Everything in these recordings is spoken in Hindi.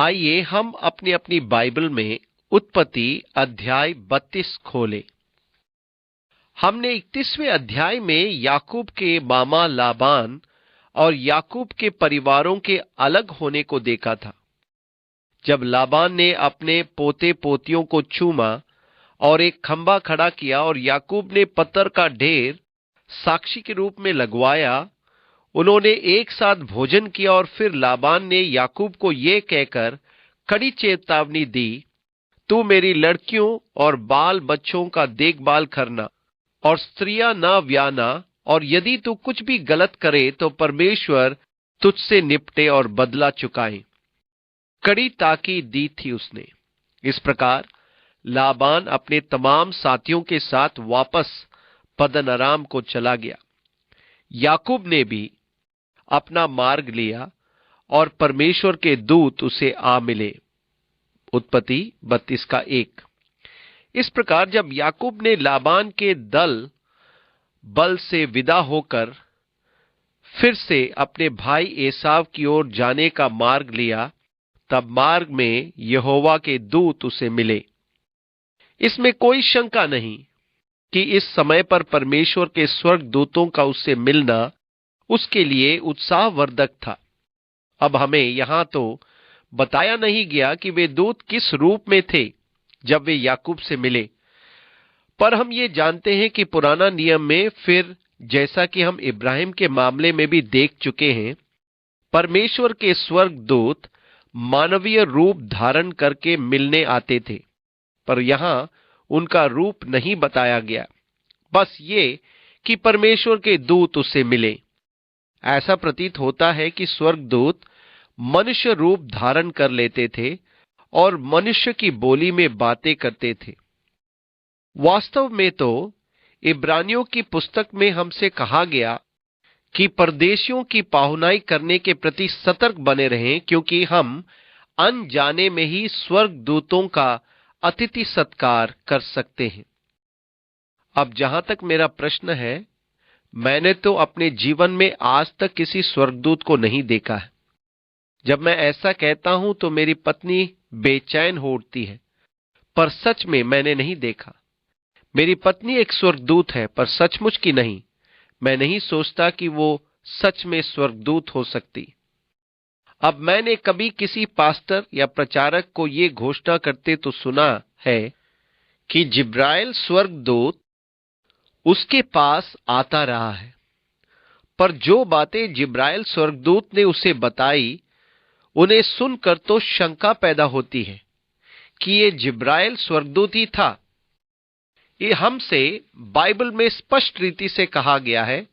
आइए हम अपनी अपनी बाइबल में उत्पत्ति अध्याय 32 खोलें। हमने 31वें अध्याय में याकूब के मामा लाबान और याकूब के परिवारों के अलग होने को देखा था। जब लाबान ने अपने पोते पोतियों को चूमा और एक खंभा खड़ा किया और याकूब ने पत्थर का ढेर साक्षी के रूप में लगवाया, उन्होंने एक साथ भोजन किया और फिर लाबान ने याकूब को यह कहकर कड़ी चेतावनी दी, तू मेरी लड़कियों और बाल बच्चों का देखभाल करना और स्त्रियां न ब्याना, और यदि तू कुछ भी गलत करे तो परमेश्वर तुझसे निपटे और बदला चुकाए। कड़ी ताकीद दी थी उसने। इस प्रकार लाबान अपने तमाम साथियों के साथ वापस पद्दन अराम को चला गया। याकूब ने भी अपना मार्ग लिया और परमेश्वर के दूत उसे आ मिले। उत्पत्ति 32 का 1। इस प्रकार जब याकूब ने लाबान के दल बल से विदा होकर फिर से अपने भाई एसाव की ओर जाने का मार्ग लिया, तब मार्ग में यहोवा के दूत उसे मिले। इसमें कोई शंका नहीं कि इस समय पर परमेश्वर के स्वर्गदूतों का उससे मिलना उसके लिए उत्साहवर्धक था। अब हमें यहां तो बताया नहीं गया कि वे दूत किस रूप में थे जब वे याकूब से मिले, पर हम ये जानते हैं कि पुराना नियम में फिर जैसा कि हम इब्राहिम के मामले में भी देख चुके हैं, परमेश्वर के स्वर्गदूत मानवीय रूप धारण करके मिलने आते थे, पर यहां उनका रूप नहीं बताया गया, बस ये कि परमेश्वर के दूत उससे मिले। ऐसा प्रतीत होता है कि स्वर्गदूत मनुष्य रूप धारण कर लेते थे और मनुष्य की बोली में बातें करते थे। वास्तव में तो इब्रानियों की पुस्तक में हमसे कहा गया कि परदेशियों की पाहुनाई करने के प्रति सतर्क बने रहें, क्योंकि हम अनजाने में ही स्वर्गदूतों का अतिथि सत्कार कर सकते हैं। अब जहां तक मेरा प्रश्न है, मैंने तो अपने जीवन में आज तक किसी स्वर्गदूत को नहीं देखा है। जब मैं ऐसा कहता हूं तो मेरी पत्नी बेचैन हो उठती है, पर सच में मैंने नहीं देखा। मेरी पत्नी एक स्वर्गदूत है, पर सचमुच की नहीं। मैं नहीं सोचता कि वो सच में स्वर्गदूत हो सकती। अब मैंने कभी किसी पास्टर या प्रचारक को ये घोषणा करते तो सुना है कि जिब्राइल स्वर्गदूत उसके पास आता रहा है, पर जो बातें जिब्राइल स्वर्गदूत ने उसे बताई, उन्हें सुनकर तो शंका पैदा होती है कि ये जिब्राइल स्वर्गदूत ही था। ये हमसे बाइबल में स्पष्ट रीति से कहा गया है,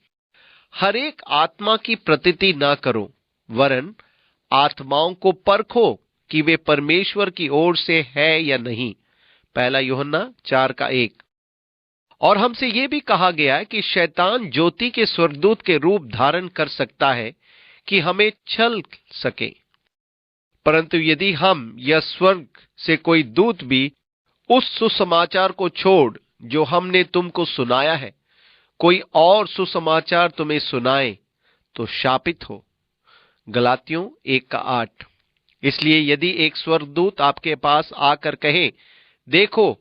हर एक आत्मा की प्रतीति ना करो, वरन आत्माओं को परखो कि वे परमेश्वर की ओर से है या नहीं। पहला यूहन्ना 4 का 1। और हमसे यह भी कहा गया है कि शैतान ज्योति के स्वर्गदूत के रूप धारण कर सकता है कि हमें छल सके, परंतु यदि हम या स्वर्ग से कोई दूत भी उस सुसमाचार को छोड़ जो हमने तुमको सुनाया है, कोई और सुसमाचार तुम्हें सुनाए, तो शापित हो। गलातियों 1 का 8। इसलिए यदि एक स्वर्गदूत आपके पास आकर कहे, देखो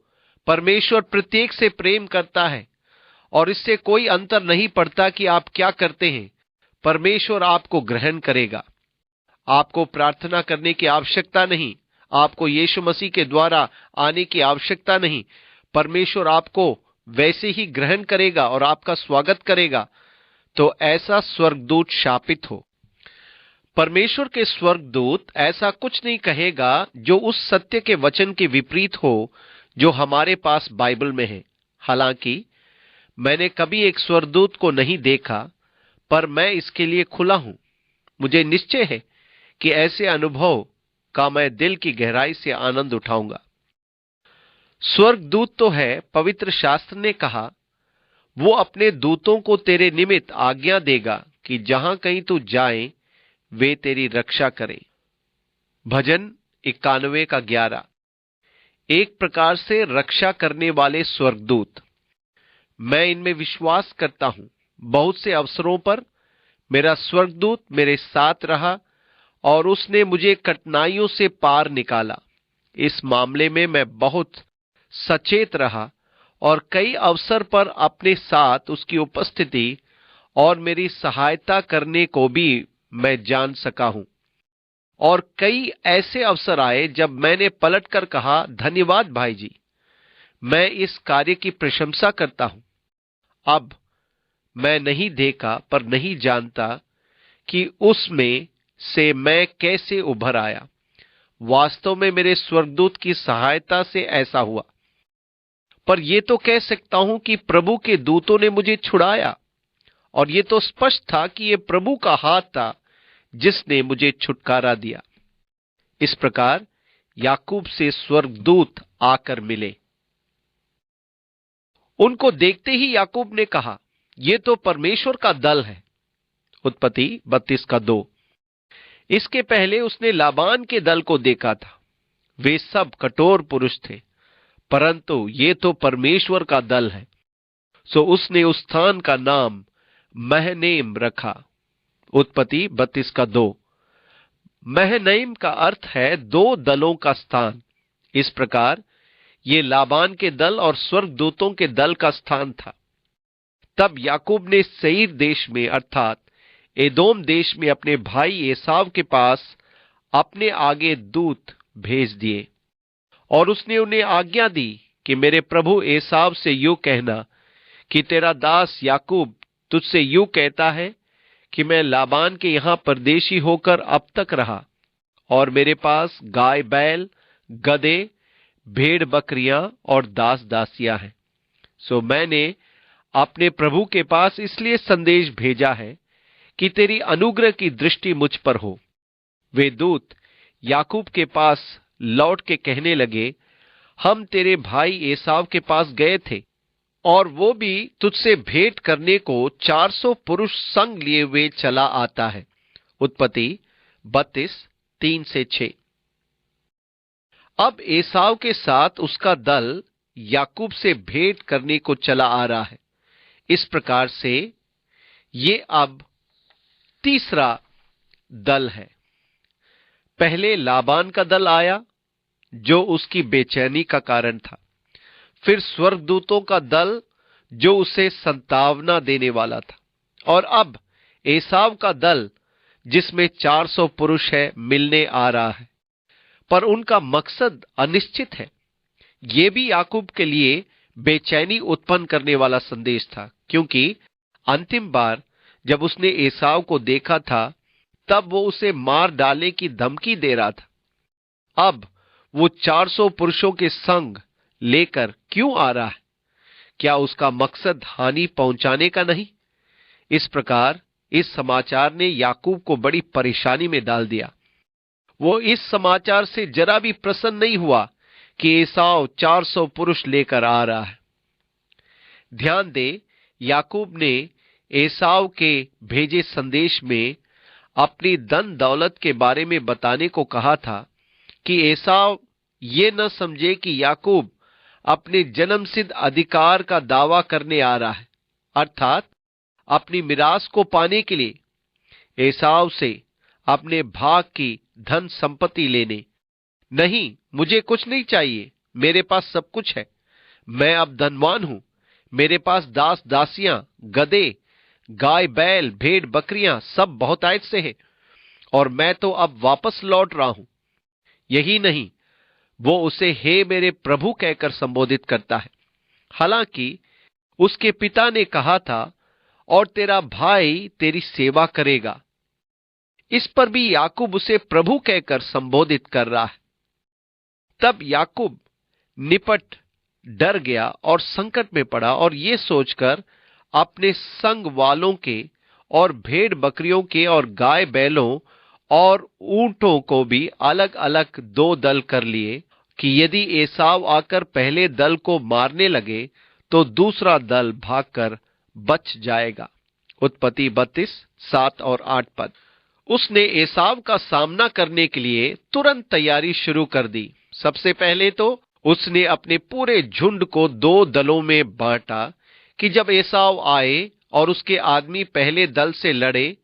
परमेश्वर प्रत्येक से प्रेम करता है और इससे कोई अंतर नहीं पड़ता कि आप क्या करते हैं, परमेश्वर आपको ग्रहण करेगा। आपको प्रार्थना करने की आवश्यकता नहीं, आपको यीशु मसीह के द्वारा आने की आवश्यकता नहीं, परमेश्वर आपको वैसे ही ग्रहण करेगा और आपका स्वागत करेगा, तो ऐसा स्वर्गदूत शापित हो। परमेश्वर के स्वर्गदूत ऐसा कुछ नहीं कहेगा जो उस सत्य के वचन के विपरीत हो जो हमारे पास बाइबल में है। हालांकि मैंने कभी एक स्वर्गदूत को नहीं देखा, पर मैं इसके लिए खुला हूं। मुझे निश्चय है कि ऐसे अनुभव का मैं दिल की गहराई से आनंद उठाऊंगा। स्वर्गदूत तो है, पवित्र शास्त्र ने कहा, वो अपने दूतों को तेरे निमित्त आज्ञा देगा कि जहां कहीं तू जाए वे तेरी रक्षा करें। भजन 91 का 11। एक प्रकार से रक्षा करने वाले स्वर्गदूत। मैं इनमें विश्वास करता हूं। बहुत से अवसरों पर मेरा स्वर्गदूत मेरे साथ रहा और उसने मुझे कठिनाइयों से पार निकाला। इस मामले में मैं बहुत सचेत रहा और कई अवसर पर अपने साथ उसकी उपस्थिति और मेरी सहायता करने को भी मैं जान सका हूं। और कई ऐसे अवसर आए जब मैंने पलटकर कहा, धन्यवाद भाई जी, मैं इस कार्य की प्रशंसा करता हूं। अब मैं नहीं देखा पर नहीं जानता कि उसमें से मैं कैसे उभर आया। वास्तव में मेरे स्वर्गदूत की सहायता से ऐसा हुआ। पर यह तो कह सकता हूं कि प्रभु के दूतों ने मुझे छुड़ाया, और यह तो स्पष्ट था कि यह प्रभु का हाथ था जिसने मुझे छुटकारा दिया। इस प्रकार याकूब से स्वर्गदूत आकर मिले। उनको देखते ही याकूब ने कहा, यह तो परमेश्वर का दल है। उत्पत्ति 32:2। इसके पहले उसने लाबान के दल को देखा था। वे सब कठोर पुरुष थे, परंतु ये तो परमेश्वर का दल है। सो उसने उस स्थान का नाम महनेम रखा। उत्पत्ति 32:2। महनईम का अर्थ है दो दलों का स्थान। इस प्रकार ये लाबान के दल और स्वर्गदूतों के दल का स्थान था। तब याकूब ने सेईर देश में अर्थात एदोम देश में अपने भाई एसाव के पास अपने आगे दूत भेज दिए, और उसने उन्हें आज्ञा दी कि मेरे प्रभु एसाव से यूं कहना कि तेरा दास याकूब तुझसे यूं कहता है कि मैं लाबान के यहां परदेशी होकर अब तक रहा, और मेरे पास गाय बैल, गधे, भेड़ बकरियां और दास दासियां हैं। सो मैंने अपने प्रभु के पास इसलिए संदेश भेजा है कि तेरी अनुग्रह की दृष्टि मुझ पर हो। वे दूत याकूब के पास लौट के कहने लगे, हम तेरे भाई एसाव के पास गए थे, और वो भी तुझसे भेंट करने को 400 पुरुष संग लिए हुए चला आता है। उत्पत्ति 32:3-6। अब एसाव के साथ उसका दल याकूब से भेंट करने को चला आ रहा है। इस प्रकार से ये अब तीसरा दल है। पहले लाबान का दल आया जो उसकी बेचैनी का कारण था। फिर स्वर्गदूतों का दल जो उसे संतावना देने वाला था, और अब एसाव का दल जिसमें 400 पुरुष है मिलने आ रहा है। पर उनका मकसद अनिश्चित है। यह भी याकूब के लिए बेचैनी उत्पन्न करने वाला संदेश था, क्योंकि अंतिम बार जब उसने एसाव को देखा था तब वो उसे मार डालने की धमकी दे रहा था। अब वो 400 पुरुषों के संग लेकर क्यों आ रहा है? क्या उसका मकसद हानि पहुंचाने का नहीं? इस प्रकार इस समाचार ने याकूब को बड़ी परेशानी में डाल दिया। वो इस समाचार से जरा भी प्रसन्न नहीं हुआ कि एसाव 400 पुरुष लेकर आ रहा है। ध्यान दे, याकूब ने एसाव के भेजे संदेश में अपनी धन दौलत के बारे में बताने को कहा था कि एसाव ये न समझे कि याकूब अपने जन्मसिद्ध अधिकार का दावा करने आ रहा है, अर्थात अपनी मिरास को पाने के लिए एसाव से अपने भाग की धन संपत्ति लेने। नहीं, मुझे कुछ नहीं चाहिए, मेरे पास सब कुछ है, मैं अब धनवान हूं, मेरे पास दास दासियां, गधे, गाय बैल, भेड़ बकरियां सब बहुतायत से हैं, और मैं तो अब वापस लौट रहा हूं। यही नहीं, वो उसे हे मेरे प्रभु कहकर संबोधित करता है। हालांकि उसके पिता ने कहा था, और तेरा भाई तेरी सेवा करेगा। इस पर भी याकूब उसे प्रभु कहकर संबोधित कर रहा है। तब याकूब निपट डर गया और संकट में पड़ा, और ये सोचकर अपने संग वालों के और भेड़ बकरियों के और गाय बैलों और ऊंटों को भी अलग अलग दो दल कर लिए कि यदि एसाव आकर पहले दल को मारने लगे तो दूसरा दल भागकर बच जाएगा। उत्पत्ति 32:7-8 पद। उसने एसाव का सामना करने के लिए तुरंत तैयारी शुरू कर दी। सबसे पहले तो उसने अपने पूरे झुंड को दो दलों में बांटा कि जब एसाव आए और उसके आदमी पहले दल से लड़े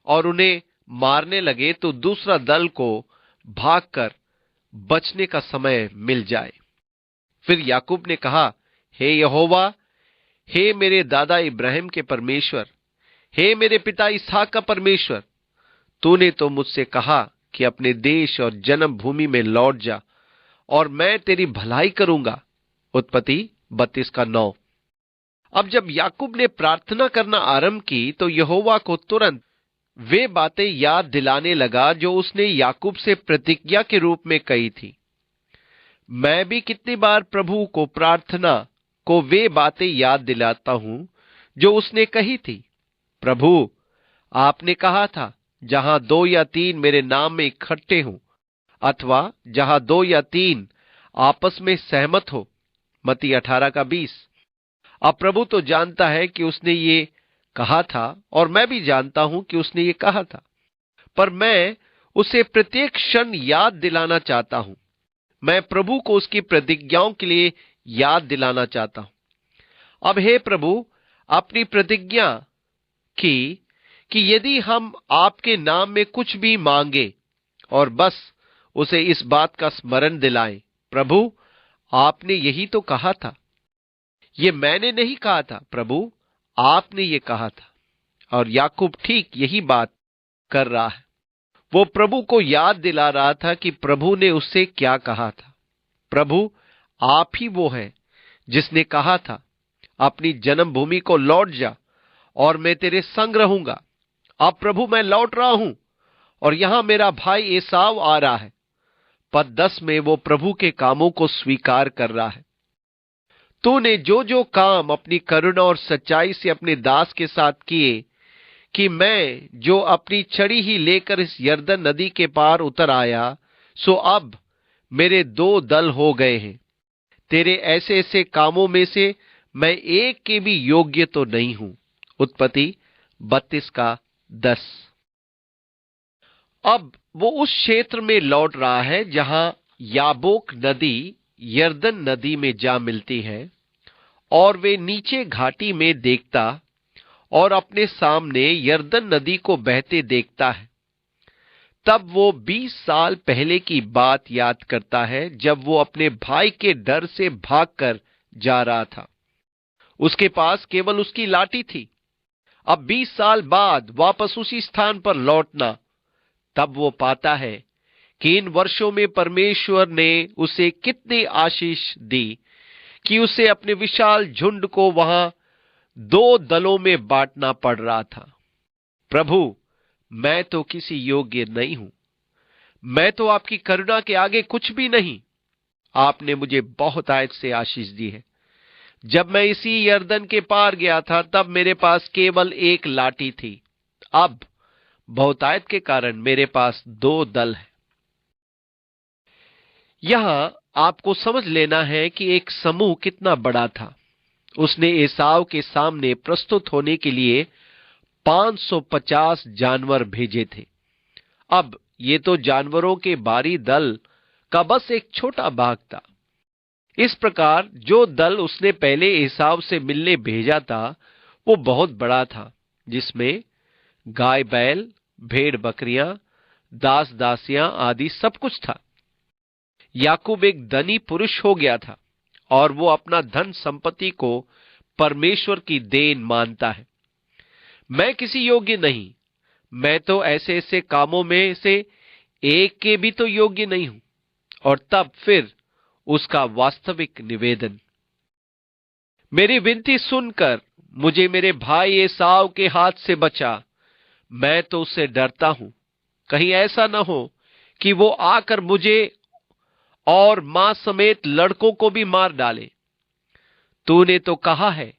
और उन्हें मारने लगे तो दूसरा दल को भागकर बचने का समय मिल जाए। फिर याकूब ने कहा, हे यहोवा, हे मेरे दादा इब्राहिम के परमेश्वर, हे मेरे पिता इसहाक का परमेश्वर, तूने तो मुझसे कहा कि अपने देश और जन्म भूमि में लौट जा और मैं तेरी भलाई करूंगा। उत्पत्ति 32:9। अब जब याकूब ने प्रार्थना करना आरंभ की तो यहोवा को तुरंत वे बातें याद दिलाने लगा जो उसने याकूब से प्रतिज्ञा के रूप में कही थी। मैं भी कितनी बार प्रभु को प्रार्थना को वे बातें याद दिलाता हूं जो उसने कही थी। प्रभु, आपने कहा था, जहां 2 या 3 मेरे नाम में इकट्ठे हों, अथवा जहां 2 या 3 आपस में सहमत हो। मत्ती 18:20। अब प्रभु तो जानता है कि उसने ये कहा था और मैं भी जानता हूं कि उसने ये कहा था, पर मैं उसे प्रत्येक क्षण याद दिलाना चाहता हूं। मैं प्रभु को उसकी प्रतिज्ञाओं के लिए याद दिलाना चाहता हूं। अब हे प्रभु, अपनी प्रतिज्ञा की कि यदि हम आपके नाम में कुछ भी मांगे और बस उसे इस बात का स्मरण दिलाएं। प्रभु, आपने यही तो कहा था। ये मैंने नहीं कहा था प्रभु, आपने ये कहा था। और याकूब ठीक यही बात कर रहा है। वो प्रभु को याद दिला रहा था कि प्रभु ने उससे क्या कहा था। प्रभु, आप ही वो हैं जिसने कहा था, अपनी जन्मभूमि को लौट जा और मैं तेरे संग रहूंगा। अब प्रभु, मैं लौट रहा हूं और यहां मेरा भाई एसाव आ रहा है। पद 10 में वो प्रभु के कामों को स्वीकार कर रहा है। तूने जो जो काम अपनी करुणा और सच्चाई से अपने दास के साथ किए, कि मैं जो अपनी छड़ी ही लेकर इस यरदन नदी के पार उतर आया, सो अब मेरे 2 दल हो गए हैं। तेरे ऐसे ऐसे कामों में से मैं एक के भी योग्य तो नहीं हूं। उत्पत्ति 32:10। अब वो उस क्षेत्र में लौट रहा है जहां याबोक नदी यरदन नदी में जा मिलती है और वे नीचे घाटी में देखता और अपने सामने यरदन नदी को बहते देखता है। तब वो 20 साल पहले की बात याद करता है जब वो अपने भाई के डर से भागकर जा रहा था। उसके पास केवल उसकी लाठी थी। अब 20 साल बाद वापस उसी स्थान पर लौटना, तब वो पाता है कि इन वर्षों में परमेश्वर ने उसे कितनी आशीष दी कि उसे अपने विशाल झुंड को वहां 2 दलों में बांटना पड़ रहा था। प्रभु, मैं तो किसी योग्य नहीं हूं। मैं तो आपकी करुणा के आगे कुछ भी नहीं। आपने मुझे बहुत आयत से आशीष दी है। जब मैं इसी यरदन के पार गया था तब मेरे पास केवल एक लाठी थी। अब बहुतायत के कारण मेरे पास 2 दल हैं। यहां आपको समझ लेना है कि एक समूह कितना बड़ा था। उसने एसाव के सामने प्रस्तुत होने के लिए 550 जानवर भेजे थे। अब ये तो जानवरों के बारी दल का बस एक छोटा भाग था। इस प्रकार जो दल उसने पहले एसाव से मिलने भेजा था वो बहुत बड़ा था, जिसमें गाय बैल, भेड़ बकरियां, दास दासियां आदि सब कुछ था। याकूब एक धनी पुरुष हो गया था और वो अपना धन संपत्ति को परमेश्वर की देन मानता है। मैं किसी योग्य नहीं। मैं तो ऐसे ऐसे कामों में से एक के भी तो योग्य नहीं हूं। और तब फिर उसका वास्तविक निवेदन, मेरी विनती सुनकर मुझे मेरे भाई एसाव के हाथ से बचा। मैं तो उससे डरता हूं, कहीं ऐसा न हो कि वो आकर मुझे और मां समेत लड़कों को भी मार डाले। तूने तो कहा है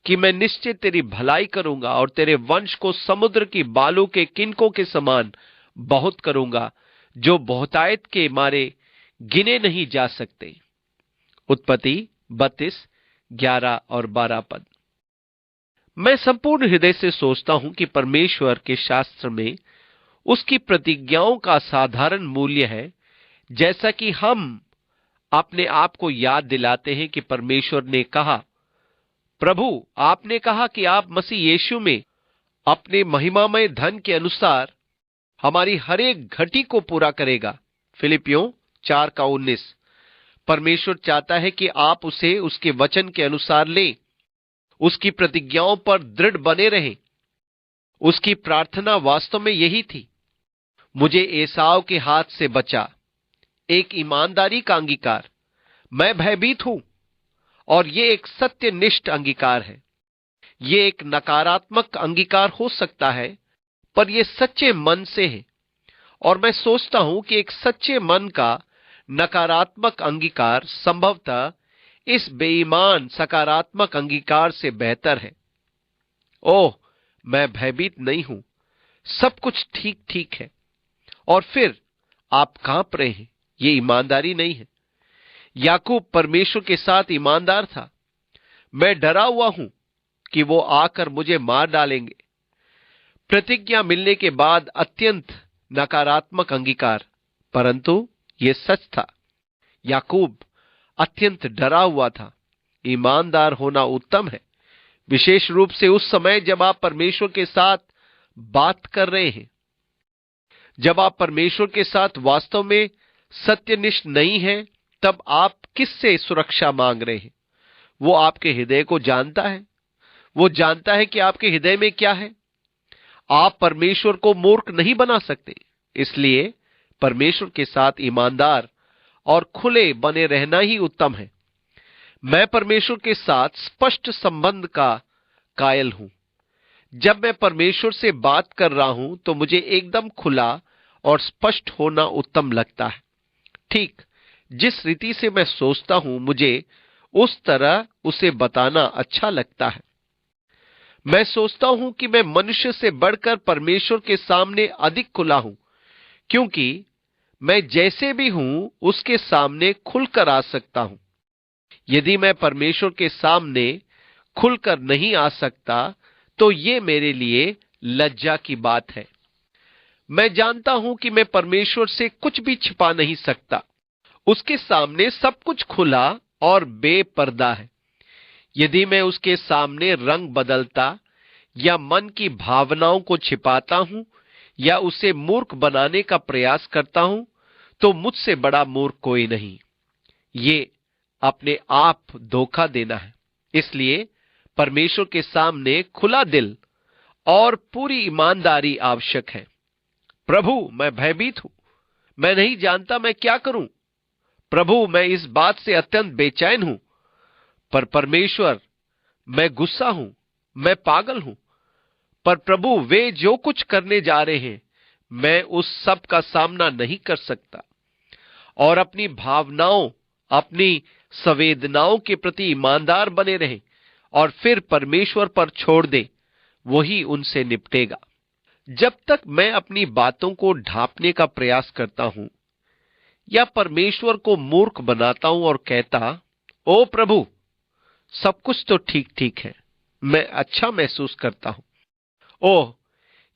कि मैं निश्चित तेरी भलाई करूंगा और तेरे वंश को समुद्र की बालू के किनकों के समान बहुत करूंगा, जो बहुतायत के मारे गिने नहीं जा सकते। उत्पत्ति 32:11 और 12 पद। मैं संपूर्ण हृदय से सोचता हूं कि परमेश्वर के शास्त्र में उसकी प्रतिज्ञाओं का साधारण मूल्य है, जैसा कि हम अपने आप को याद दिलाते हैं कि परमेश्वर ने कहा, प्रभु, आपने कहा कि आप मसीह यीशु में अपने महिमामय धन के अनुसार हमारी हर एक घटी को पूरा करेगा। फिलिपियों 4:19। परमेश्वर चाहता है कि आप उसे उसके वचन के अनुसार लें, उसकी प्रतिज्ञाओं पर दृढ़ बने रहें। उसकी प्रार्थना वास्तव में यही थी, मुझे एसाव के हाथ से बचा। एक ईमानदारी का अंगीकार, मैं भयभीत हूं, और यह एक सत्यनिष्ठ अंगीकार है। यह एक नकारात्मक अंगीकार हो सकता है, पर यह सच्चे मन से है। और मैं सोचता हूं कि एक सच्चे मन का नकारात्मक अंगीकार संभवतः इस बेईमान सकारात्मक अंगीकार से बेहतर है। ओह, मैं भयभीत नहीं हूं, सब कुछ ठीक ठीक है। और फिर आप कांप रहे हैं, यह ईमानदारी नहीं है। याकूब परमेश्वर के साथ ईमानदार था। मैं डरा हुआ हूं कि वो आकर मुझे मार डालेंगे। प्रतिज्ञा मिलने के बाद अत्यंत नकारात्मक अंगीकार, परंतु यह सच था। याकूब अत्यंत डरा हुआ था। ईमानदार होना उत्तम है, विशेष रूप से उस समय जब आप परमेश्वर के साथ बात कर रहे हैं। जब आप परमेश्वर के साथ वास्तव में सत्यनिष्ठ नहीं हैं, तब आप किससे सुरक्षा मांग रहे हैं? वो आपके हृदय को जानता है। वो जानता है कि आपके हृदय में क्या है। आप परमेश्वर को मूर्ख नहीं बना सकते, इसलिए परमेश्वर के साथ ईमानदार और खुले बने रहना ही उत्तम है। मैं परमेश्वर के साथ स्पष्ट संबंध का कायल हूं। जब मैं परमेश्वर से बात कर रहा हूं तो मुझे एकदम खुला और स्पष्ट होना उत्तम लगता है। ठीक जिस रीति से मैं सोचता हूं, मुझे उस तरह उसे बताना अच्छा लगता है। मैं सोचता हूं कि मैं मनुष्य से बढ़कर परमेश्वर के सामने अधिक खुला हूं, क्योंकि मैं जैसे भी हूं उसके सामने खुलकर आ सकता हूं। यदि मैं परमेश्वर के सामने खुलकर नहीं आ सकता, तो ये मेरे लिए लज्जा की बात है। मैं जानता हूं कि मैं परमेश्वर से कुछ भी छिपा नहीं सकता। उसके सामने सब कुछ खुला और बेपर्दा है। यदि मैं उसके सामने रंग बदलता या मन की भावनाओं को छिपाता हूं या उसे मूर्ख बनाने का प्रयास करता हूं, तो मुझसे बड़ा मूर्ख कोई नहीं। ये अपने आप धोखा देना है। इसलिए परमेश्वर के सामने खुला दिल और पूरी ईमानदारी आवश्यक है। प्रभु, मैं भयभीत हूं, मैं नहीं जानता मैं क्या करूं। प्रभु, मैं इस बात से अत्यंत बेचैन हूं। पर परमेश्वर, मैं गुस्सा हूं, मैं पागल हूं। पर प्रभु, वे जो कुछ करने जा रहे हैं, मैं उस सब का सामना नहीं कर सकता। और अपनी भावनाओं, अपनी संवेदनाओं के प्रति ईमानदार बने रहें और फिर परमेश्वर पर छोड़ दें, वही उनसे निपटेगा। जब तक मैं अपनी बातों को ढांपने का प्रयास करता हूं या परमेश्वर को मूर्ख बनाता हूं और कहता, ओ प्रभु, सब कुछ तो ठीक ठीक है, मैं अच्छा महसूस करता हूं। ओह,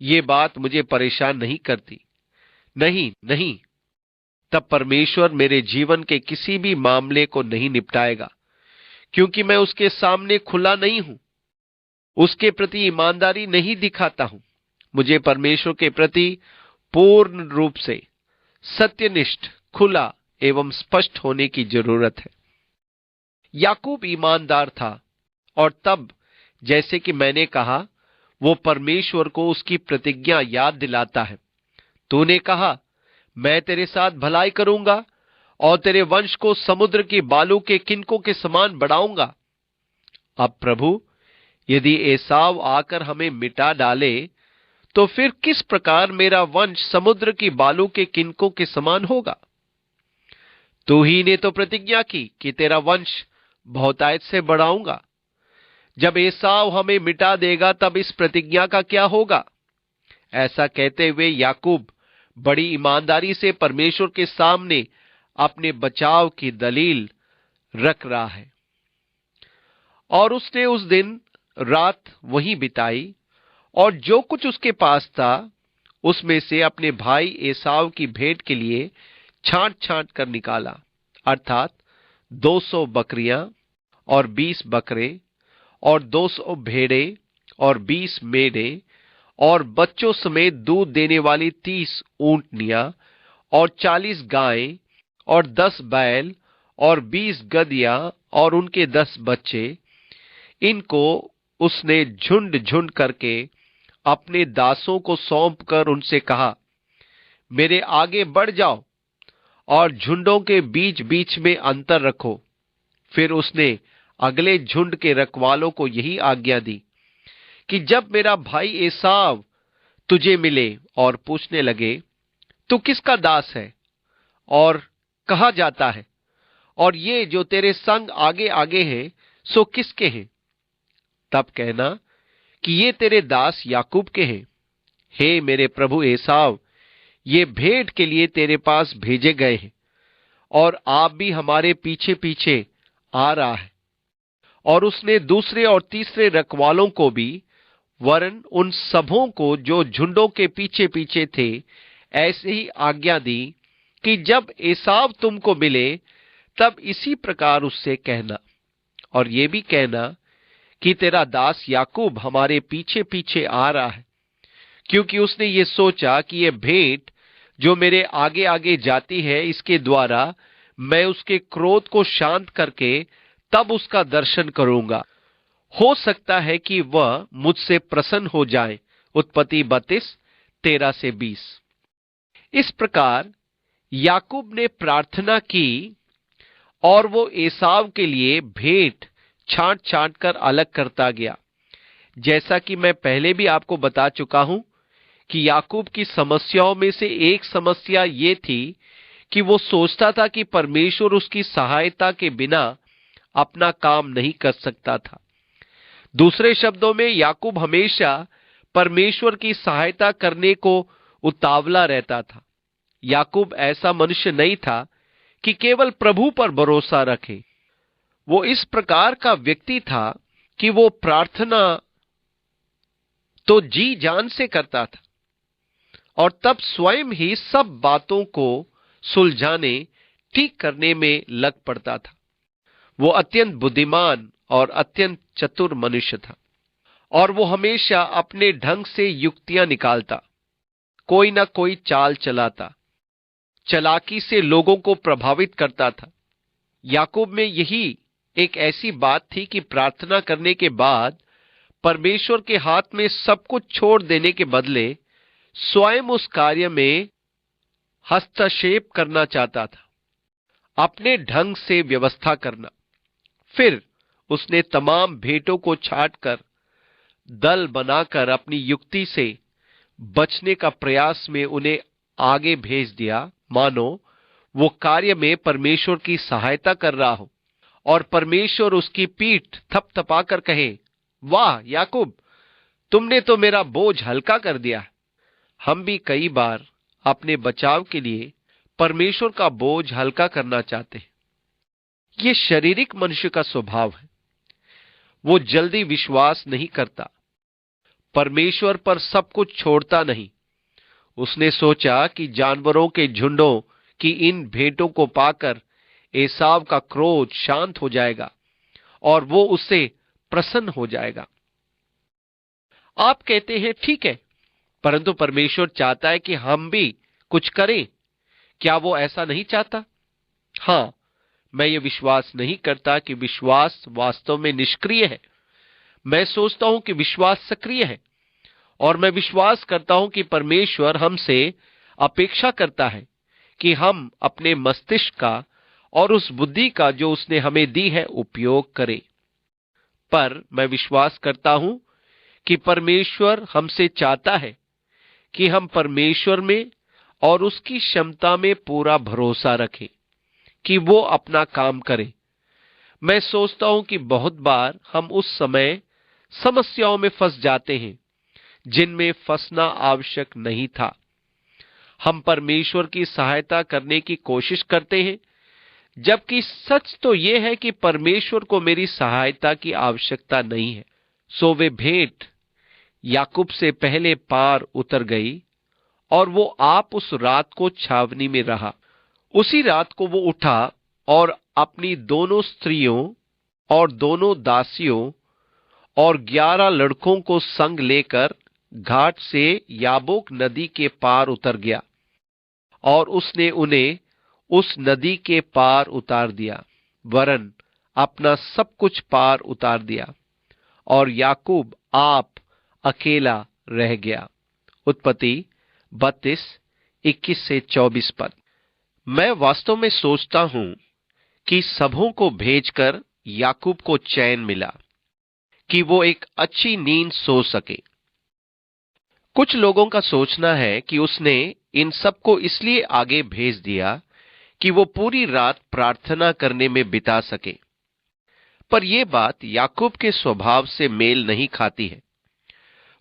ये बात मुझे परेशान नहीं करती। नहीं नहीं, तब परमेश्वर मेरे जीवन के किसी भी मामले को नहीं निपटाएगा, क्योंकि मैं उसके सामने खुला नहीं हूं, उसके प्रति ईमानदारी नहीं दिखाता हूं। मुझे परमेश्वर के प्रति पूर्ण रूप से सत्यनिष्ठ, खुला एवं स्पष्ट होने की जरूरत है। याकूब ईमानदार था, और तब जैसे कि मैंने कहा, वो परमेश्वर को उसकी प्रतिज्ञा याद दिलाता है। तूने कहा, मैं तेरे साथ भलाई करूंगा और तेरे वंश को समुद्र की बालू के किनकों के समान बढ़ाऊंगा। अब प्रभु, यदि एसाव आकर हमें मिटा डाले, तो फिर किस प्रकार मेरा वंश समुद्र की बालू के किनकों के समान होगा? तू ही ने तो प्रतिज्ञा की कि तेरा वंश बहुतायत से बढ़ाऊंगा। जब एसाव हमें मिटा देगा, तब इस प्रतिज्ञा का क्या होगा? ऐसा कहते हुए याकूब बड़ी ईमानदारी से परमेश्वर के सामने अपने बचाव की दलील रख रहा है। और उसने उस दिन रात वहीं बिताई और जो कुछ उसके पास था, उसमें से अपने भाई एसाव की भेंट के लिए छांट छांट कर निकाला, अर्थात 200 बकरियां और 20 बकरे और 200 भेड़े और 20 मेढ़े और बच्चों समेत दूध देने वाली 30 ऊंटनियां और 40 गायें और 10 बैल और 20 गदहियां और उनके 10 बच्चे। इनको उसने झुंड झुंड करके अपने दासों को सौंपकर उनसे कहा, मेरे आगे बढ़ जाओ और झुंडों के बीच बीच में अंतर रखो। फिर उसने अगले झुंड के रखवालों को यही आज्ञा दी कि जब मेरा भाई एसाव तुझे मिले और पूछने लगे, तू किसका दास है और कहा जाता है, और ये जो तेरे संग आगे आगे हैं सो किसके हैं, तब कहना कि ये तेरे दास याकूब के हैं। हे मेरे प्रभु एसाव, ये भेंट के लिए तेरे पास भेजे गए हैं और आप भी हमारे पीछे पीछे आ रहा है। और उसने दूसरे और तीसरे रखवालों को भी, वरन उन सबों को जो झुंडों के पीछे पीछे थे, ऐसे ही आज्ञा दी कि जब एसाव तुमको मिले तब इसी प्रकार उससे कहना, और ये भी कहना कि तेरा दास याकूब हमारे पीछे पीछे आ रहा है, क्योंकि उसने ये सोचा कि ये भेंट जो मेरे आगे आगे जाती है, इसके द्वारा मैं उसके क्रोध को शांत करके तब उसका दर्शन करूंगा। हो सकता है कि वह मुझसे प्रसन्न हो जाए। उत्पत्ति 32:13-20। इस प्रकार याकूब ने प्रार्थना की और वो एसाव के लिए भेंट छांट छांट कर अलग करता गया। जैसा कि मैं पहले भी आपको बता चुका हूं कि याकूब की समस्याओं में से एक समस्या ये थी कि वो सोचता था कि परमेश्वर उसकी सहायता के बिना अपना काम नहीं कर सकता था। दूसरे शब्दों में, याकूब हमेशा परमेश्वर की सहायता करने को उतावला रहता था। याकूब ऐसा मनुष्य नहीं था कि केवल प्रभु पर भरोसा रखे। वो इस प्रकार का व्यक्ति था कि वो प्रार्थना तो जी जान से करता था और तब स्वयं ही सब बातों को सुलझाने, ठीक करने में लग पड़ता था। वो अत्यंत बुद्धिमान और अत्यंत चतुर मनुष्य था और वो हमेशा अपने ढंग से युक्तियां निकालता, कोई ना कोई चाल चलाता, चालाकी से लोगों को प्रभावित करता था। याकूब में यही एक ऐसी बात थी कि प्रार्थना करने के बाद परमेश्वर के हाथ में सब कुछ छोड़ देने के बदले स्वयं उस कार्य में हस्तक्षेप करना चाहता था, अपने ढंग से व्यवस्था करना। फिर उसने तमाम भेंटों को छांटकर दल बनाकर अपनी युक्ति से बचने का प्रयास में उन्हें आगे भेज दिया, मानो वो कार्य में परमेश्वर की सहायता कर रहा हो और परमेश्वर उसकी पीठ थपथपाकर कहे, वाह याकूब, तुमने तो मेरा बोझ हल्का कर दिया। हम भी कई बार अपने बचाव के लिए परमेश्वर का बोझ हल्का करना चाहते हैं। यह शारीरिक मनुष्य का स्वभाव है। वो जल्दी विश्वास नहीं करता, परमेश्वर पर सब कुछ छोड़ता नहीं। उसने सोचा कि जानवरों के झुंडों की इन भेंटों को पाकर एसाव का क्रोध शांत हो जाएगा और वो उससे प्रसन्न हो जाएगा। आप कहते हैं ठीक है, परंतु परमेश्वर चाहता है कि हम भी कुछ करें। क्या वो ऐसा नहीं चाहता? हां, मैं ये विश्वास नहीं करता कि विश्वास वास्तव में निष्क्रिय है। मैं सोचता हूं कि विश्वास सक्रिय है और मैं विश्वास करता हूं कि परमेश्वर हमसे अपेक्षा करता है कि हम अपने मस्तिष्क का और उस बुद्धि का जो उसने हमें दी है उपयोग करें। पर मैं विश्वास करता हूं कि परमेश्वर हमसे चाहता है कि हम परमेश्वर में और उसकी क्षमता में पूरा भरोसा रखें कि वो अपना काम करे। मैं सोचता हूं कि बहुत बार हम उस समय समस्याओं में फंस जाते हैं जिनमें फंसना आवश्यक नहीं था। हम परमेश्वर की सहायता करने की कोशिश करते हैं, जबकि सच तो यह है कि परमेश्वर को मेरी सहायता की आवश्यकता नहीं है। सो वे भेंट याकूब से पहले पार उतर गई और वो आप उस रात को छावनी में रहा। उसी रात को वो उठा और अपनी दोनों स्त्रियों और दोनों दासियों और 11 लड़कों को संग लेकर घाट से याबोक नदी के पार उतर गया और उसने उन्हें उस नदी के पार उतार दिया, वरन अपना सब कुछ पार उतार दिया, और याकूब आप अकेला रह गया। उत्पत्ति 32:21-24 पद। मैं वास्तव में सोचता हूं कि सबों को भेजकर याकूब को चैन मिला कि वो एक अच्छी नींद सो सके। कुछ लोगों का सोचना है कि उसने इन सबको इसलिए आगे भेज दिया कि वो पूरी रात प्रार्थना करने में बिता सके, पर यह बात याकूब के स्वभाव से मेल नहीं खाती है।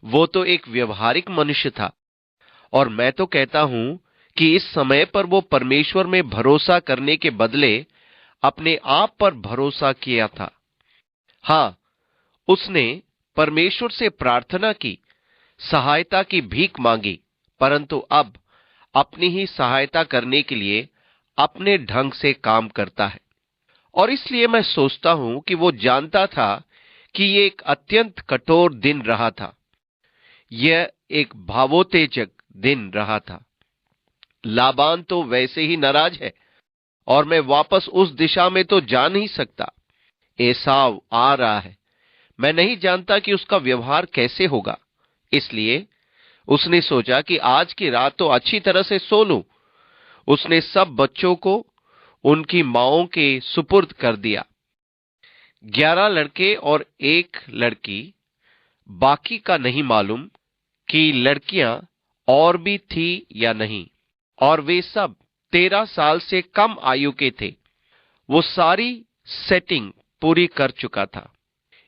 वो तो एक व्यवहारिक मनुष्य था, और मैं तो कहता हूं कि इस समय पर वो परमेश्वर में भरोसा करने के बदले अपने आप पर भरोसा किया था। हां, उसने परमेश्वर से प्रार्थना की, सहायता की भीख मांगी, परंतु अब अपनी ही सहायता करने के लिए अपने ढंग से काम करता है। और इसलिए मैं सोचता हूं कि वो जानता था कि ये एक अत्यंत कठोर दिन रहा था। यह एक भावोत्तेजक दिन रहा था। लाबान तो वैसे ही नाराज है, और मैं वापस उस दिशा में तो जा नहीं सकता। एसाव आ रहा है, मैं नहीं जानता कि उसका व्यवहार कैसे होगा। इसलिए उसने सोचा कि आज की रात तो अच्छी तरह से सो लूं। उसने सब बच्चों को उनकी माओं के सुपुर्द कर दिया। 11 लड़के और एक लड़की, बाकी का नहीं मालूम कि लड़कियां और भी थी या नहीं, और वे सब 13 साल से कम आयु के थे। वो सारी सेटिंग पूरी कर चुका था।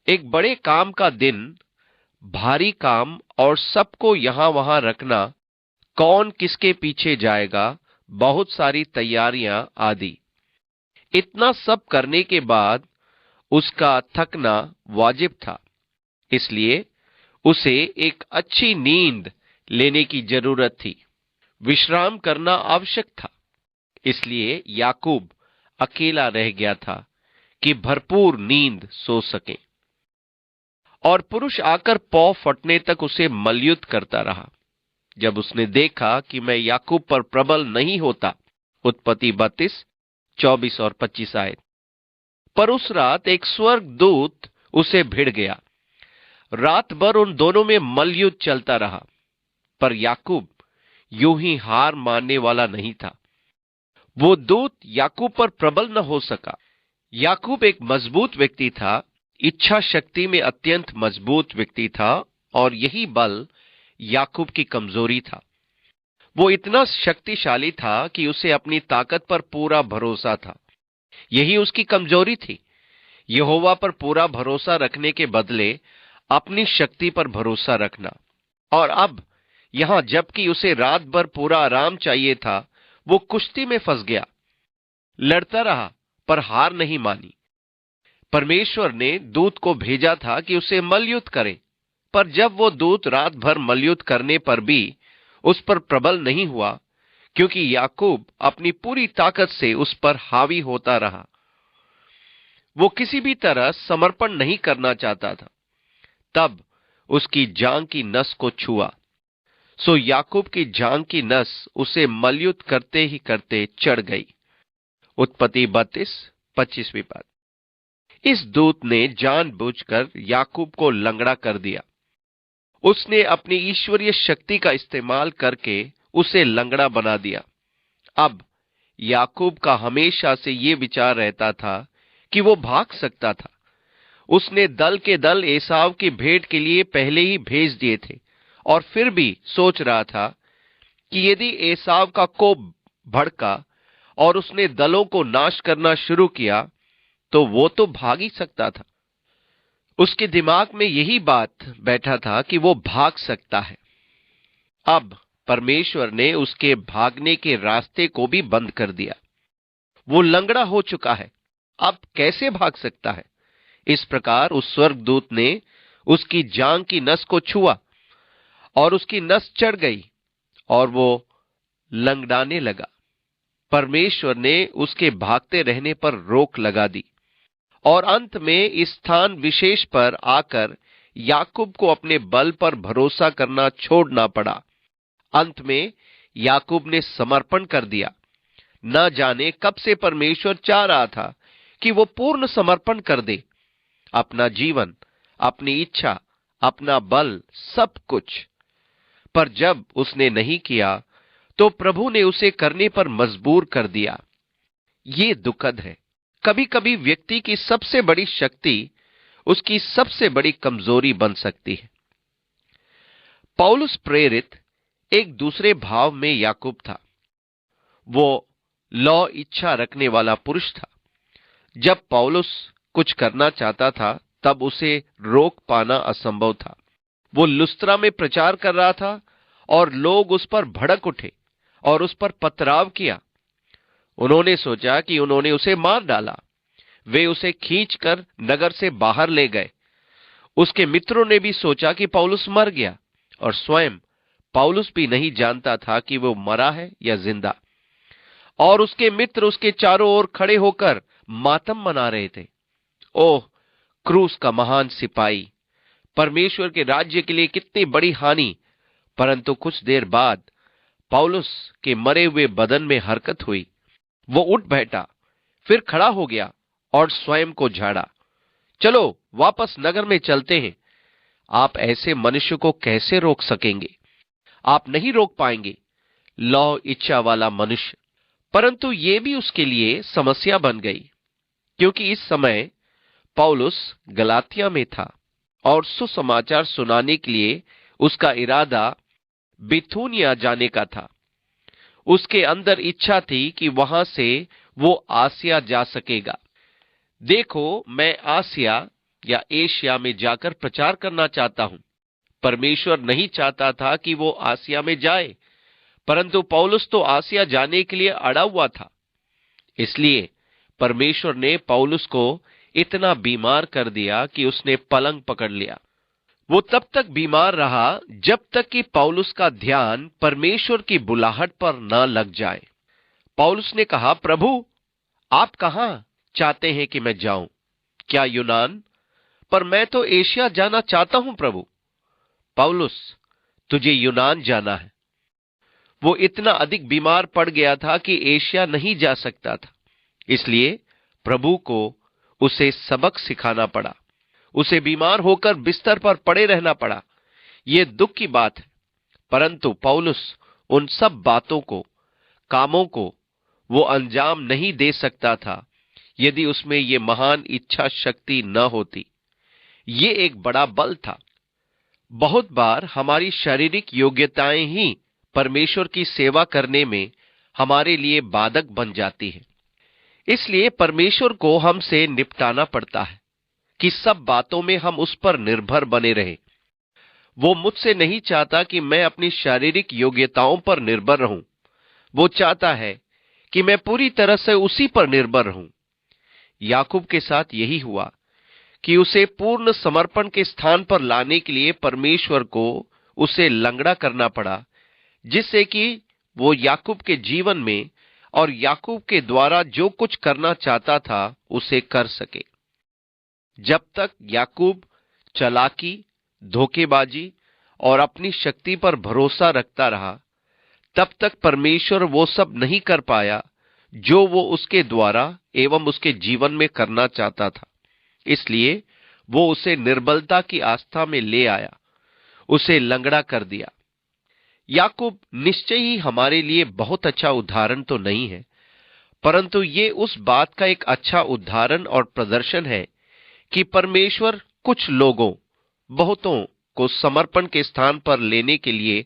एक बड़े काम का दिन, भारी काम, और सबको यहां वहां रखना, कौन किसके पीछे जाएगा, बहुत सारी तैयारियां आदि। इतना सब करने के बाद उसका थकना वाजिब था, इसलिए उसे एक अच्छी नींद लेने की जरूरत थी। विश्राम करना आवश्यक था। इसलिए याकूब अकेला रह गया था कि भरपूर नींद सो सके। और पुरुष आकर पौ फटने तक उसे मलयुद्ध करता रहा। जब उसने देखा कि मैं याकूब पर प्रबल नहीं होता, उत्पत्ति 32:24-25 आए, पर उस रात एक स्वर्गदूत उसे भिड़ गया। रात भर उन दोनों में मलयुद्ध चलता रहा, पर याकूब यूं ही हार मानने वाला नहीं था। वो दूत याकूब पर प्रबल न हो सका। याकूब एक मजबूत व्यक्ति था, इच्छा शक्ति में अत्यंत मजबूत व्यक्ति था, और यही बल याकूब की कमजोरी था। वो इतना शक्तिशाली था कि उसे अपनी ताकत पर पूरा भरोसा था। यही उसकी कमजोरी थी, यहोवा पर पूरा भरोसा रखने के बदले अपनी शक्ति पर भरोसा रखना। और अब यहां जबकि उसे रात भर पूरा आराम चाहिए था, वो कुश्ती में फंस गया। लड़ता रहा, पर हार नहीं मानी। परमेश्वर ने दूत को भेजा था कि उसे मलयुद्ध करे, पर जब वो दूत रात भर मलयुद्ध करने पर भी उस पर प्रबल नहीं हुआ, क्योंकि याकूब अपनी पूरी ताकत से उस पर हावी होता रहा। वो किसी भी तरह समर्पण नहीं करना चाहता था। तब उसकी जांघ की नस को छुआ, सो याकूब की जांघ की नस उसे मलयुद्ध करते ही करते चढ़ गई। उत्पत्ति 32:25 पद। इस दूत ने जानबूझकर याकूब को लंगड़ा कर दिया। उसने अपनी ईश्वरीय शक्ति का इस्तेमाल करके उसे लंगड़ा बना दिया। अब याकूब का हमेशा से यह विचार रहता था कि वो भाग सकता था। उसने दल के दल एसाव की भेंट के लिए पहले ही भेज दिए थे, और फिर भी सोच रहा था कि यदि एसाव का कोप भड़का और उसने दलों को नाश करना शुरू किया, तो वो तो भाग ही सकता था। उसके दिमाग में यही बात बैठा था कि वो भाग सकता है। अब परमेश्वर ने उसके भागने के रास्ते को भी बंद कर दिया। वो लंगड़ा हो चुका है, अब कैसे भाग सकता है? इस प्रकार उस स्वर्गदूत ने उसकी जांघ की नस को छुआ, और उसकी नस चढ़ गई, और वो लंगड़ाने लगा। परमेश्वर ने उसके भागते रहने पर रोक लगा दी, और अंत में इस स्थान विशेष पर आकर याकूब को अपने बल पर भरोसा करना छोड़ना पड़ा। अंत में याकूब ने समर्पण कर दिया। न जाने कब से परमेश्वर चाह रहा था कि वो पूर्ण समर्पण कर दे, अपना जीवन, अपनी इच्छा, अपना बल, सब कुछ। पर जब उसने नहीं किया तो प्रभु ने उसे करने पर मजबूर कर दिया। ये दुखद है। कभी कभी व्यक्ति की सबसे बड़ी शक्ति उसकी सबसे बड़ी कमजोरी बन सकती है। पौलुस प्रेरित एक दूसरे भाव में याकूब था। वो लौ इच्छा रखने वाला पुरुष था। जब पौलुस कुछ करना चाहता था तब उसे रोक पाना असंभव था। वो लुस्त्रा में प्रचार कर रहा था और लोग उस पर भड़क उठे और उस पर पथराव किया। उन्होंने सोचा कि उन्होंने उसे मार डाला। वे उसे खींचकर नगर से बाहर ले गए। उसके मित्रों ने भी सोचा कि पौलुस मर गया, और स्वयं पौलुस भी नहीं जानता था कि वो मरा है या जिंदा। और उसके मित्र उसके चारों ओर खड़े होकर मातम मना रहे थे। ओह, क्रूस का महान सिपाही, परमेश्वर के राज्य के लिए कितनी बड़ी हानि। परंतु कुछ देर बाद पौलुस के मरे हुए बदन में हरकत हुई। वो उठ बैठा, फिर खड़ा हो गया और स्वयं को झाड़ा। चलो वापस नगर में चलते हैं। आप ऐसे मनुष्य को कैसे रोक सकेंगे? आप नहीं रोक पाएंगे, लौ इच्छा वाला मनुष्य। परंतु ये भी उसके लिए समस्या बन गई, क्योंकि इस समय पौलुस गलातिया में था और सुसमाचार सुनाने के लिए उसका इरादा बिथुनिया जाने का था। उसके अंदर इच्छा थी कि वहां से वो आसिया जा सकेगा। देखो, मैं आसिया या एशिया में जाकर प्रचार करना चाहता हूं। परमेश्वर नहीं चाहता था कि वो आसिया में जाए, परंतु पौलुस तो आसिया जाने के लिए अड़ा हुआ था। इसलिए परमेश्वर ने पौलुस को इतना बीमार कर दिया कि उसने पलंग पकड़ लिया। वो तब तक बीमार रहा जब तक कि पौलुस का ध्यान परमेश्वर की बुलाहट पर न लग जाए। पौलुस ने कहा, प्रभु, आप कहां चाहते हैं कि मैं जाऊं? क्या यूनान? पर मैं तो एशिया जाना चाहता हूं प्रभु। पौलुस, तुझे यूनान जाना है। वो इतना अधिक बीमार पड़ गया था कि एशिया नहीं जा सकता था। इसलिए प्रभु को उसे सबक सिखाना पड़ा। उसे बीमार होकर बिस्तर पर पड़े रहना पड़ा। ये दुख की बात है। परंतु पौलुस उन सब बातों को, कामों को वो अंजाम नहीं दे सकता था यदि उसमें ये महान इच्छा शक्ति न होती। ये एक बड़ा बल था। बहुत बार हमारी शारीरिक योग्यताएं ही परमेश्वर की सेवा करने में हमारे लिए बाधक बन जाती है। इसलिए परमेश्वर को हमसे निपटाना पड़ता है कि सब बातों में हम उस पर निर्भर बने रहें। वो मुझसे नहीं चाहता कि मैं अपनी शारीरिक योग्यताओं पर निर्भर रहूं। वो चाहता है कि मैं पूरी तरह से उसी पर निर्भर रहूं। याकूब के साथ यही हुआ कि उसे पूर्ण समर्पण के स्थान पर लाने के लिए परमेश्वर को उसे लंगड़ा करना पड़ा, जिससे कि वो याकूब के जीवन में और याकूब के द्वारा जो कुछ करना चाहता था उसे कर सके। जब तक याकूब चालाकी, धोखेबाजी और अपनी शक्ति पर भरोसा रखता रहा, तब तक परमेश्वर वो सब नहीं कर पाया जो वो उसके द्वारा एवं उसके जीवन में करना चाहता था। इसलिए वो उसे निर्बलता की आस्था में ले आया, उसे लंगड़ा कर दिया। याकूब निश्चय ही हमारे लिए बहुत अच्छा उदाहरण तो नहीं है, परंतु ये उस बात का एक अच्छा उदाहरण और प्रदर्शन है कि परमेश्वर कुछ लोगों, बहुतों को समर्पण के स्थान पर लेने के लिए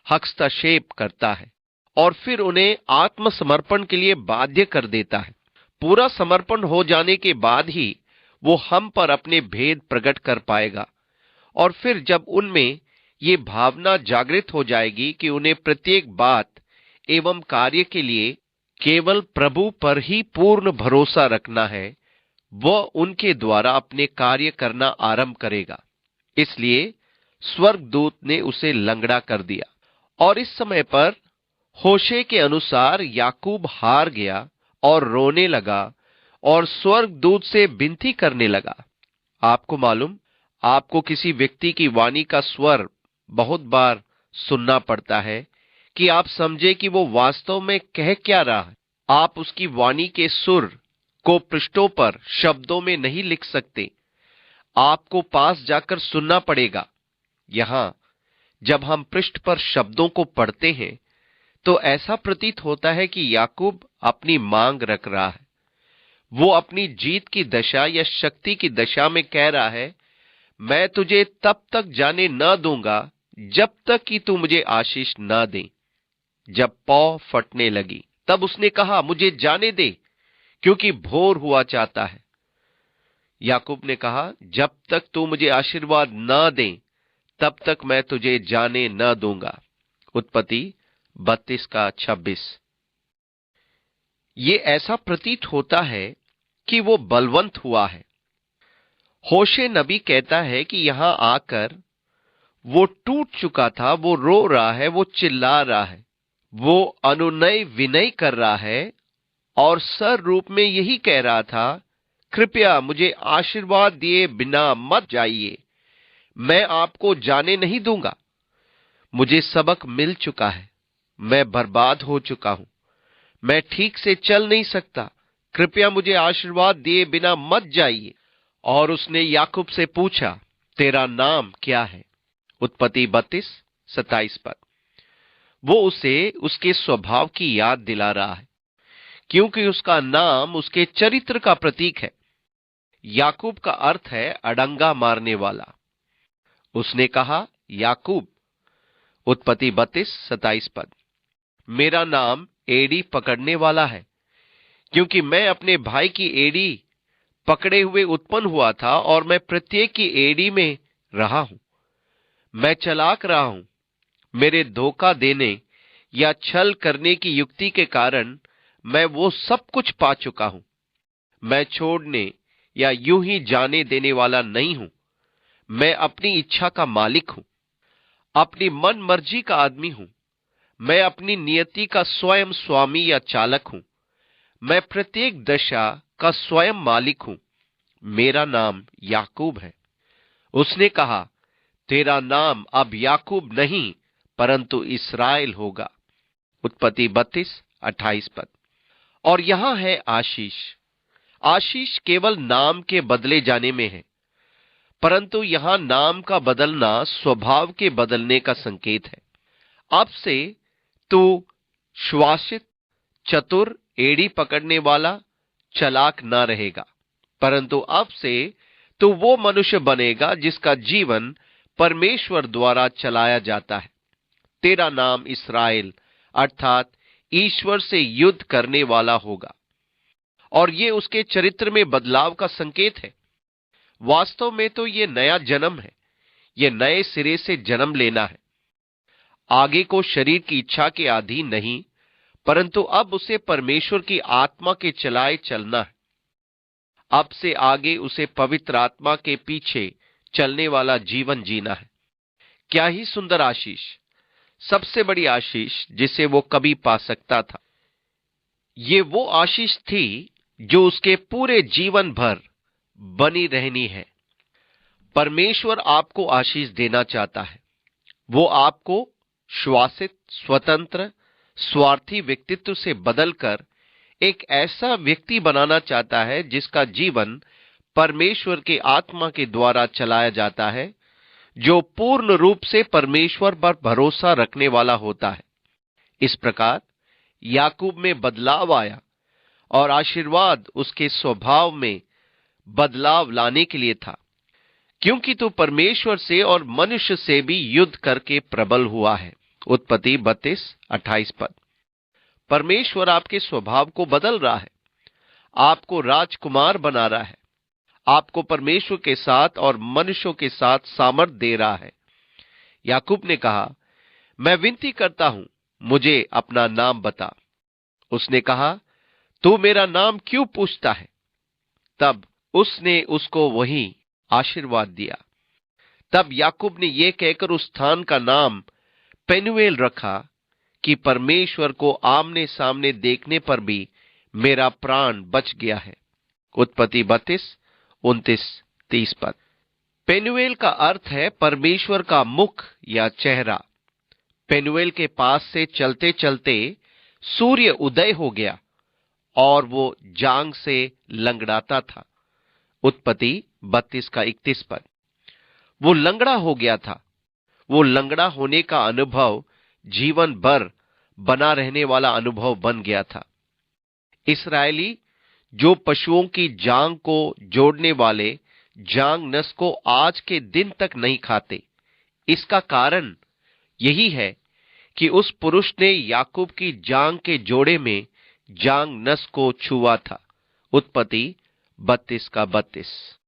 हस्तक्षेप करता है और फिर उन्हें आत्मसमर्पण के लिए बाध्य कर देता है। पूरा समर्पण हो जाने के बाद ही वो हम पर अपने भेद प्रकट कर पाएगा। और फिर जब उनमें ये भावना जागृत हो जाएगी कि उन्हें प्रत्येक बात एवं कार्य के लिए केवल प्रभु पर ही पूर्ण भरोसा रखना है, वह उनके द्वारा अपने कार्य करना आरंभ करेगा। इसलिए स्वर्गदूत ने उसे लंगड़ा कर दिया। और इस समय पर होशे के अनुसार याकूब हार गया और रोने लगा और स्वर्गदूत से विनती करने लगा। आपको मालूम, आपको किसी व्यक्ति की वाणी का स्वर बहुत बार सुनना पड़ता है कि आप समझे कि वो वास्तव में कह क्या रहा है। आप उसकी वाणी के सुर को पृष्ठों पर शब्दों में नहीं लिख सकते, आपको पास जाकर सुनना पड़ेगा। यहां जब हम पृष्ठ पर शब्दों को पढ़ते हैं तो ऐसा प्रतीत होता है कि याकूब अपनी मांग रख रहा है। वो अपनी जीत की दशा या शक्ति की दशा में कह रहा है, मैं तुझे तब तक जाने न दूंगा जब तक कि तू मुझे आशीष न दे। जब पौ फटने लगी तब उसने कहा, मुझे जाने दे, क्योंकि भोर हुआ चाहता है। याकूब ने कहा, जब तक तू मुझे आशीर्वाद न दे तब तक मैं तुझे जाने न दूंगा। उत्पत्ति 32:26। ये ऐसा प्रतीत होता है कि वो बलवंत हुआ है। होशे नबी कहता है कि यहां आकर वो टूट चुका था, वो रो रहा है, वो चिल्ला रहा है, वो अनुनय विनय कर रहा है और सर रूप में यही कह रहा था, कृपया मुझे आशीर्वाद दिए बिना मत जाइए, मैं आपको जाने नहीं दूंगा। मुझे सबक मिल चुका है, मैं बर्बाद हो चुका हूं, मैं ठीक से चल नहीं सकता, कृपया मुझे आशीर्वाद दिए बिना मत जाइए। और उसने याकूब से पूछा, तेरा नाम क्या है? उत्पत्ति 32:27 पर। वो उसे उसके स्वभाव की याद दिला रहा है, क्योंकि उसका नाम उसके चरित्र का प्रतीक है। याकूब का अर्थ है अड़ंगा मारने वाला। उसने कहा, याकूब, उत्पत्ति 32:27 पद, मेरा नाम एड़ी पकड़ने वाला है, क्योंकि मैं अपने भाई की एड़ी पकड़े हुए उत्पन्न हुआ था और मैं प्रत्येक की एड़ी में रहा हूं। मैं चलाक रहा हूं, मेरे धोखा देने या छल करने की युक्ति के कारण मैं वो सब कुछ पा चुका हूं। मैं छोड़ने या यूं ही जाने देने वाला नहीं हूं। मैं अपनी इच्छा का मालिक हूं, अपनी मन मर्जी का आदमी हूं। मैं अपनी नियति का स्वयं स्वामी या चालक हूं। मैं प्रत्येक दशा का स्वयं मालिक हूं। मेरा नाम याकूब है। उसने कहा, तेरा नाम अब याकूब नहीं परंतु इस्राएल होगा। उत्पत्ति 32:28 पद। और यहां है आशीष। आशीष केवल नाम के बदले जाने में है, परंतु यहां नाम का बदलना स्वभाव के बदलने का संकेत है। अब से तू श्वासित, चतुर, एड़ी पकड़ने वाला, चालाक ना रहेगा, परंतु अब से तू वो मनुष्य बनेगा जिसका जीवन परमेश्वर द्वारा चलाया जाता है। तेरा नाम इस्राएल अर्थात ईश्वर से युद्ध करने वाला होगा। और ये उसके चरित्र में बदलाव का संकेत है। वास्तव में तो ये नया जन्म है, ये नए सिरे से जन्म लेना है। आगे को शरीर की इच्छा के अधीन नहीं, परंतु अब उसे परमेश्वर की आत्मा के चलाए चलना है। अब से आगे उसे पवित्र आत्मा के पीछे चलने वाला जीवन जीना है। क्या ही सुंदर आशीष, सबसे बड़ी आशीष जिसे वो कभी पा सकता था। ये वो आशीष थी जो उसके पूरे जीवन भर बनी रहनी है। परमेश्वर आपको आशीष देना चाहता है। वो आपको श्वासित, स्वतंत्र, स्वार्थी व्यक्तित्व से बदलकर एक ऐसा व्यक्ति बनाना चाहता है जिसका जीवन परमेश्वर के आत्मा के द्वारा चलाया जाता है, जो पूर्ण रूप से परमेश्वर पर भरोसा रखने वाला होता है। इस प्रकार याकूब में बदलाव आया और आशीर्वाद उसके स्वभाव में बदलाव लाने के लिए था, क्योंकि तू परमेश्वर से और मनुष्य से भी युद्ध करके प्रबल हुआ है। उत्पत्ति 32:28 पद। परमेश्वर आपके स्वभाव को बदल रहा है, आपको राजकुमार बना रहा है, आपको परमेश्वर के साथ और मनुष्यों के साथ सामर्थ दे रहा है। याकूब ने कहा, मैं विनती करता हूं, मुझे अपना नाम बता। उसने कहा, तू मेरा नाम क्यों पूछता है? तब उसने उसको वही आशीर्वाद दिया। तब याकूब ने यह कहकर उस स्थान का नाम पेनुएल रखा कि परमेश्वर को आमने सामने देखने पर भी मेरा प्राण बच गया है। उत्पत्ति 32:29-30 पद। पेनुएल का अर्थ है परमेश्वर का मुख या चेहरा। पेनुएल के पास से चलते चलते सूर्य उदय हो गया और वो जांग से लंगड़ाता था। उत्पत्ति 32 का 31 पद। वो लंगड़ा हो गया था। वो लंगड़ा होने का अनुभव जीवन भर बना रहने वाला अनुभव बन गया था। इस्राएली जो पशुओं की जांग को जोड़ने वाले जांग नस को आज के दिन तक नहीं खाते, इसका कारण यही है कि उस पुरुष ने याकूब की जांग के जोड़े में जांग नस को छुआ था। उत्पत्ति 32 का 32।